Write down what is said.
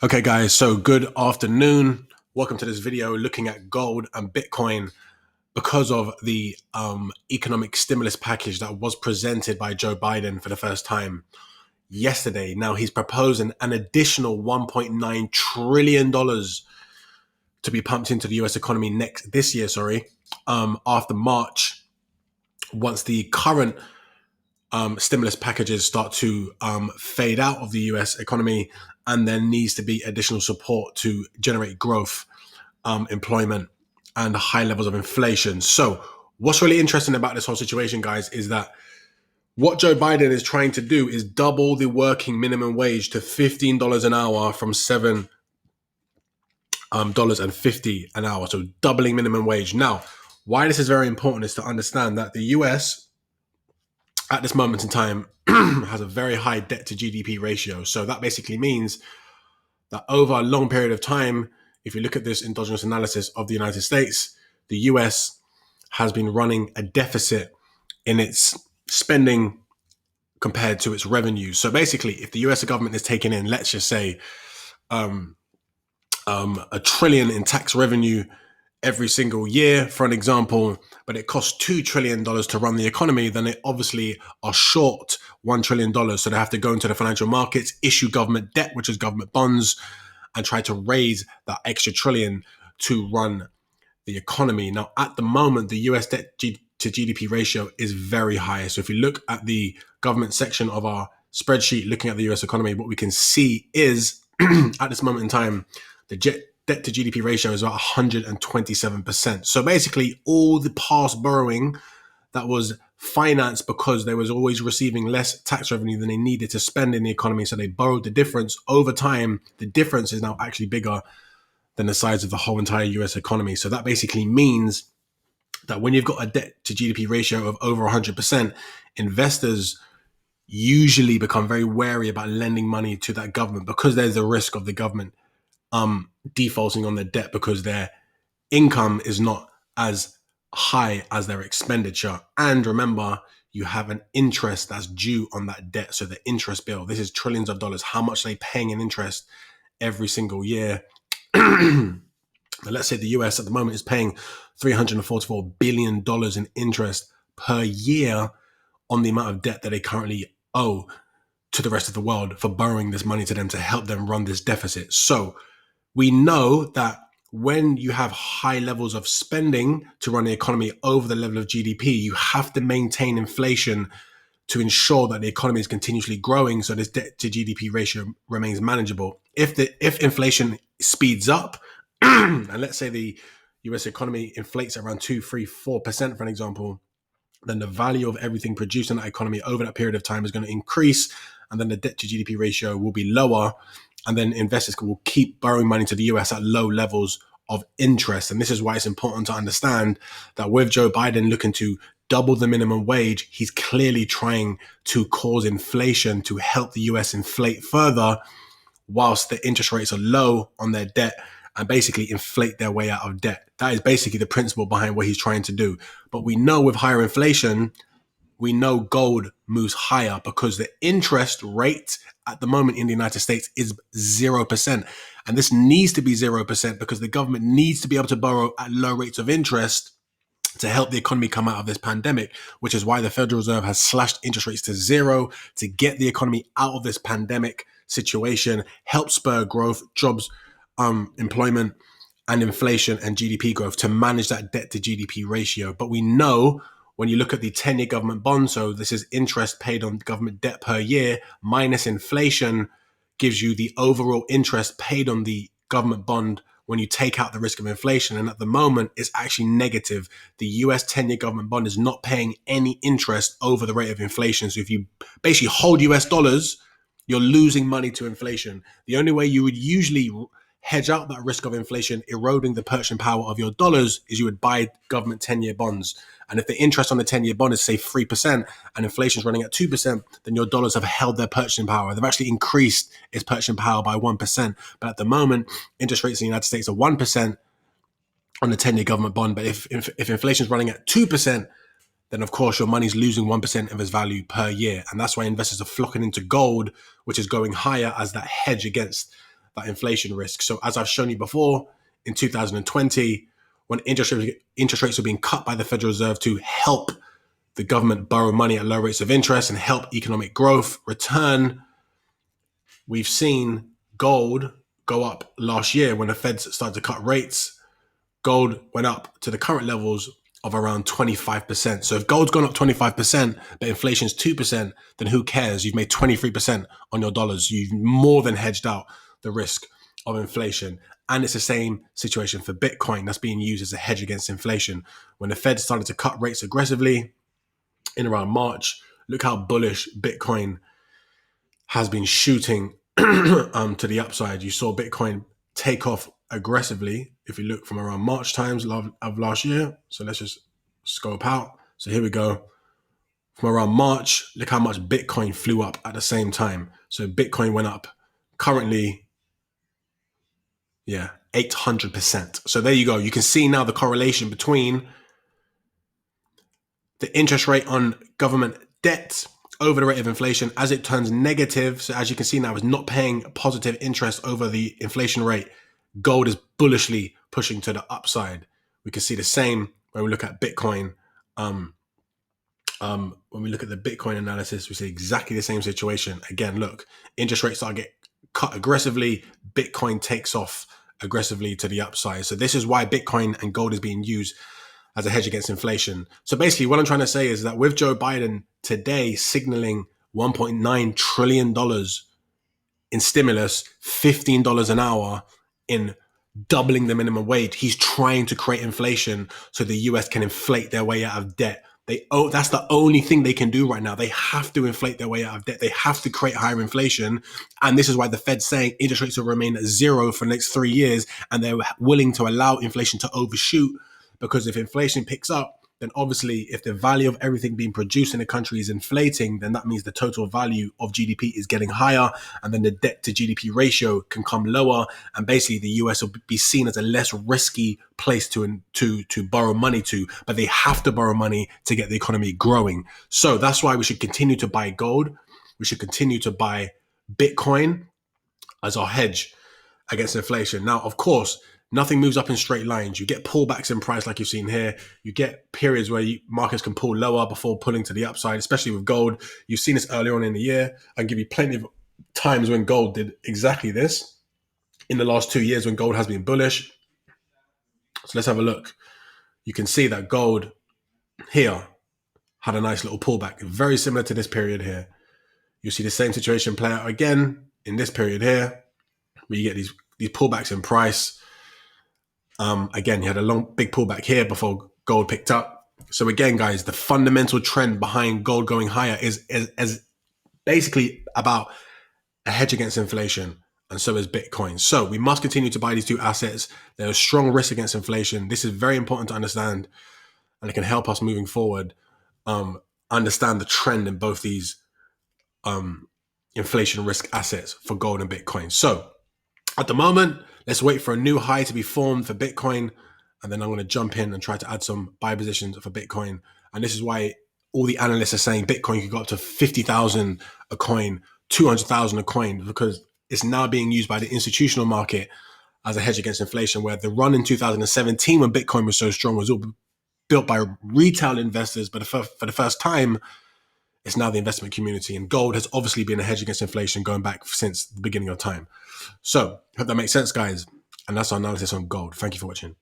Okay, guys, so good afternoon. Welcome to this video looking at gold and Bitcoin because of the economic stimulus package that was presented by Joe Biden for the first time yesterday. Now, he's proposing an additional $1.9 trillion to be pumped into the US economy this year, after March, once the current stimulus packages start to fade out of the US economy, and there needs to be additional support to generate growth, employment, and high levels of inflation. So what's really interesting about this whole situation, guys, is that what Joe Biden is trying to do is double the working minimum wage to $15 an hour from $7.50 an hour. So doubling minimum wage. Now, why this is very important is to understand that the US at this moment in time has a very high debt to GDP ratio. So that basically means that over a long period of time, if you look at this endogenous analysis of the United States, the US has been running a deficit in its spending compared to its revenue. So basically, if the US government is taking in, let's just say, a trillion in tax revenue every single year, for an example, but it costs $2 trillion to run the economy, then they obviously are short $1 trillion. So they have to go into the financial markets, issue government debt, which is government bonds, and try to raise that extra trillion to run the economy. Now, at the moment, the US debt to GDP ratio is very high. So if you look at the government section of our spreadsheet looking at the US economy, what we can see is at this moment in time, the debt to GDP ratio is about 127%. So basically, all the past borrowing that was financed because they was always receiving less tax revenue than they needed to spend in the economy, so they borrowed the difference. Over time, the difference is now actually bigger than the size of the whole entire US economy. So that basically means that when you've got a debt to GDP ratio of over 100%, investors usually become very wary about lending money to that government because there's a risk of the government defaulting on their debt because their income is not as high as their expenditure. And remember, you have an interest that's due on that debt. So the interest bill, this is trillions of dollars. How much are they paying in interest every single year? Let's say the US at the moment is paying $344 billion in interest per year on the amount of debt that they currently owe to the rest of the world for borrowing this money to them to help them run this deficit. So we know that when you have high levels of spending to run the economy over the level of GDP, you have to maintain inflation to ensure that the economy is continuously growing, so this debt to GDP ratio remains manageable. If inflation speeds up, and let's say the US economy inflates around 2, 3, 4%, for an example, then the value of everything produced in that economy over that period of time is going to increase, and then the debt to GDP ratio will be lower, and then investors will keep borrowing money to the US at low levels of interest. And this is why it's important to understand that with Joe Biden looking to double the minimum wage, he's clearly trying to cause inflation to help the US inflate further whilst the interest rates are low on their debt and basically inflate their way out of debt. That is basically the principle behind what he's trying to do. But we know with higher inflation, we know gold moves higher because the interest rate at the moment in the United States is 0%. And this needs to be 0% because the government needs to be able to borrow at low rates of interest to help the economy come out of this pandemic, which is why the Federal Reserve has slashed interest rates to zero to get the economy out of this pandemic situation, help spur growth, jobs, employment, and inflation and GDP growth to manage that debt to GDP ratio. But we know when you look at the 10-year government bond, so this is interest paid on government debt per year minus inflation, gives you the overall interest paid on the government bond when you take out the risk of inflation. And at the moment, it's actually negative. The US 10-year government bond is not paying any interest over the rate of inflation. So if you basically hold US dollars, you're losing money to inflation. The only way you would usually hedge out that risk of inflation eroding the purchasing power of your dollars is you would buy government 10-year bonds. And if the interest on the 10-year bond is, say, 3% and inflation is running at 2%, then your dollars have held their purchasing power. They've actually increased its purchasing power by 1%. But at the moment, interest rates in the United States are 1% on the 10-year government bond. But if inflation is running at 2%, then of course your money's losing 1% of its value per year. And that's why investors are flocking into gold, which is going higher as that hedge against that inflation risk. So as I've shown you before, in 2020, when interest rates were being cut by the Federal Reserve to help the government borrow money at low rates of interest and help economic growth return, we've seen gold go up last year when the Feds started to cut rates. Gold went up to the current levels of around 25%. So if gold's gone up 25%, but inflation's 2%, then who cares? You've made 23% on your dollars. You've more than hedged out the risk of inflation. And it's the same situation for Bitcoin that's being used as a hedge against inflation. When the Fed started to cut rates aggressively in around March, look how bullish Bitcoin has been shooting to the upside. You saw Bitcoin take off aggressively if you look from around March times of last year. So let's just scope out. So here we go. From around March, look how much Bitcoin flew up at the same time. So Bitcoin went up currently, 800%. So there you go. You can see now the correlation between the interest rate on government debt over the rate of inflation as it turns negative. So as you can see now, it's not paying positive interest over the inflation rate. Gold is bullishly pushing to the upside. We can see the same when we look at Bitcoin. When we look at the Bitcoin analysis, we see exactly the same situation. Again, look, interest rates start to get cut aggressively. Bitcoin takes off aggressively to the upside. So this is why Bitcoin and gold is being used as a hedge against inflation. So basically what I'm trying to say is that with Joe Biden today signaling $1.9 trillion in stimulus, $15 an hour in doubling the minimum wage, he's trying to create inflation so the US can inflate their way out of debt. That's the only thing they can do right now. They have to inflate their way out of debt. They have to create higher inflation. And this is why the Fed's saying interest rates will remain at zero for the next 3 years. And they're willing to allow inflation to overshoot, because if inflation picks up, then obviously if the value of everything being produced in the country is inflating, then that means the total value of GDP is getting higher, and then the debt to GDP ratio can come lower, and basically the US will be seen as a less risky place to borrow money to, but they have to borrow money to get the economy growing. So that's why we should continue to buy gold. We should continue to buy Bitcoin as our hedge against inflation. Now, of course, nothing moves up in straight lines. You get pullbacks in price like you've seen here. You get periods where markets can pull lower before pulling to the upside, especially with gold. You've seen this earlier on in the year. I can give you plenty of times when gold did exactly this in the last 2 years when gold has been bullish. So let's have a look. You can see that gold here had a nice little pullback, very similar to this period here. You see the same situation play out again in this period here, where you get these pullbacks in price. Again, you had a big pullback here before gold picked up. So again, guys, the fundamental trend behind gold going higher is basically about a hedge against inflation, and so is Bitcoin. So we must continue to buy these two assets. They're a strong risk against inflation. This is very important to understand, and it can help us moving forward understand the trend in both these inflation risk assets for gold and Bitcoin. So at the moment, let's wait for a new high to be formed for Bitcoin, and then I'm going to jump in and try to add some buy positions for Bitcoin. And this is why all the analysts are saying Bitcoin could go up to 50,000 a coin, 200,000 a coin, because it's now being used by the institutional market as a hedge against inflation, where the run in 2017 when Bitcoin was so strong was all built by retail investors, but for the first time, it's now the investment community. And gold has obviously been a hedge against inflation going back since the beginning of time. So, hope that makes sense, guys. And that's our analysis on gold. Thank you for watching.